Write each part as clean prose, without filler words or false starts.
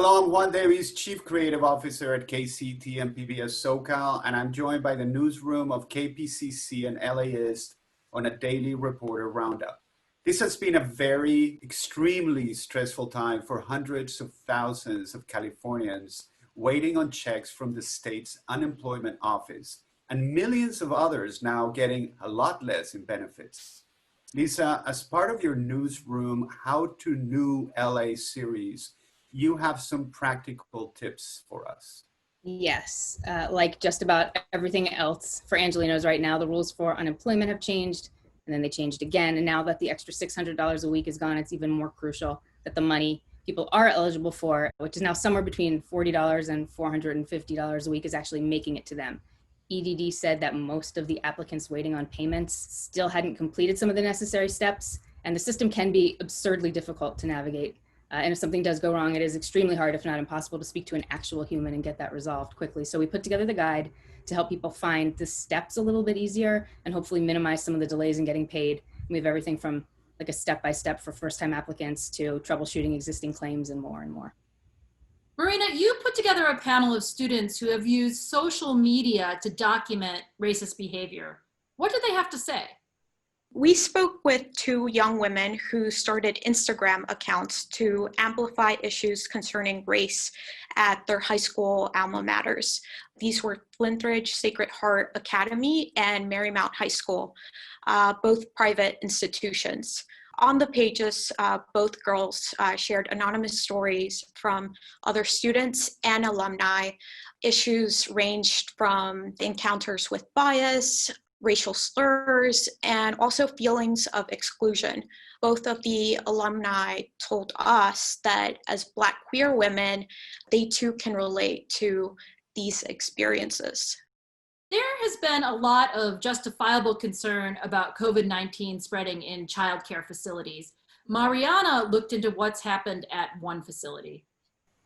Hello, I'm Juan Davies, Chief Creative Officer at KCT and PBS SoCal, and I'm joined by the newsroom of KPCC and LAist on a daily reporter roundup. This has been a very extremely stressful time for hundreds of thousands of Californians waiting on checks from the state's unemployment office, and millions of others now getting a lot less in benefits. Lisa, as part of your newsroom How to New LA series, you have some practical tips for us. Yes, like just about everything else for Angelenos right now, the rules for unemployment have changed, and then they changed again. And now that the extra $600 a week is gone, it's even more crucial that the money people are eligible for, which is now somewhere between $40 and $450 a week, is actually making it to them. EDD said that most of the applicants waiting on payments still hadn't completed some of the necessary steps, and the system can be absurdly difficult to navigate. And if something does go wrong, it is extremely hard, if not impossible, to speak to an actual human and get that resolved quickly. So we put together the guide to help people find the steps a little bit easier and hopefully minimize some of the delays in getting paid. And we have everything from like a step-by-step for first-time applicants to troubleshooting existing claims and more and more. Marina, you put together a panel of students who have used social media to document racist behavior. What did they have to say? We spoke with two young women who started Instagram accounts to amplify issues concerning race at their high school alma maters. These were Flintridge Sacred Heart Academy and Marymount High School, both private institutions. On the pages, both girls shared anonymous stories from other students and alumni. Issues ranged from encounters with bias, racial slurs, and also feelings of exclusion. Both of the alumni told us that as Black queer women, they too can relate to these experiences. There has been a lot of justifiable concern about COVID-19 spreading in childcare facilities. Mariana looked into what's happened at one facility.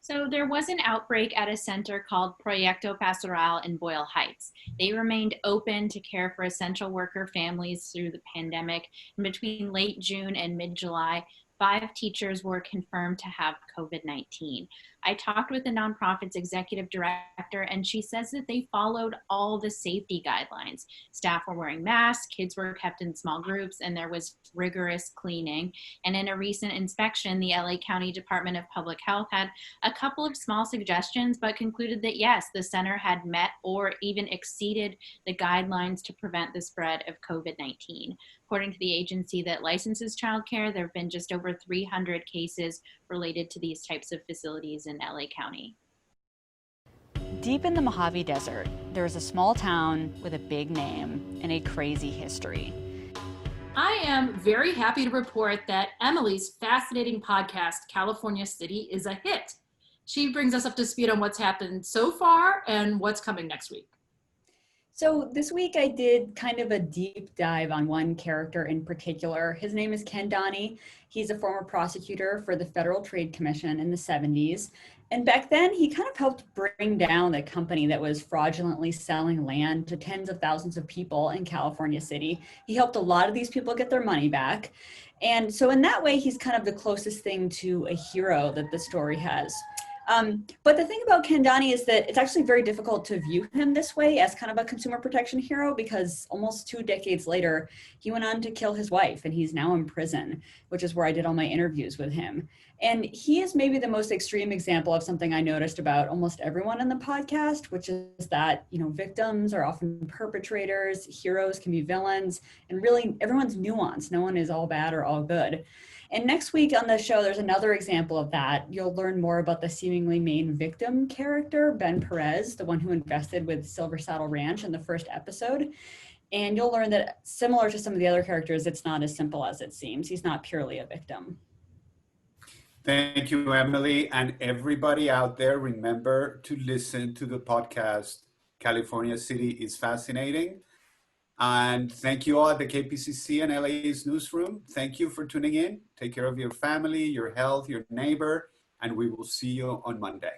So there was an outbreak at a center called Proyecto Pastoral in Boyle Heights. They remained open to care for essential worker families through the pandemic. And between late June and mid-July, 5 teachers were confirmed to have COVID-19. I talked with the nonprofit's executive director, and she says that they followed all the safety guidelines. Staff were wearing masks, kids were kept in small groups, and there was rigorous cleaning. And in a recent inspection, the LA County Department of Public Health had a couple of small suggestions, but concluded that yes, the center had met or even exceeded the guidelines to prevent the spread of COVID-19. According to the agency that licenses childcare, there have been just over 300 cases related to these types of facilities in LA County. Deep in the Mojave Desert, there is a small town with a big name and a crazy history. I am very happy to report that Emily's fascinating podcast, California City, is a hit. She brings us up to speed on what's happened so far and what's coming next week. So this week I did kind of a deep dive on one character in particular. His name is Ken Donnie. He's a former prosecutor for the Federal Trade Commission in the 70s. And back then he kind of helped bring down the company that was fraudulently selling land to tens of thousands of people in California City. He helped a lot of these people get their money back. And so in that way, he's kind of the closest thing to a hero that the story has. But the thing about Ken Donnie is that it's actually very difficult to view him this way as kind of a consumer protection hero, because almost 2 decades later, he went on to kill his wife and he's now in prison, which is where I did all my interviews with him. And he is maybe the most extreme example of something I noticed about almost everyone in the podcast, which is that, victims are often perpetrators, heroes can be villains, and really everyone's nuanced. No one is all bad or all good. And next week on the show, there's another example of that. You'll learn more about the seemingly main victim character, Ben Perez, the one who invested with Silver Saddle Ranch in the first episode. And you'll learn that similar to some of the other characters, it's not as simple as it seems. He's not purely a victim. Thank you, Emily. And everybody out there, remember to listen to the podcast, California City is Fascinating. And thank you all at the KPCC and LAist newsroom. Thank you for tuning in. Take care of your family, your health, your neighbor, and we will see you on Monday.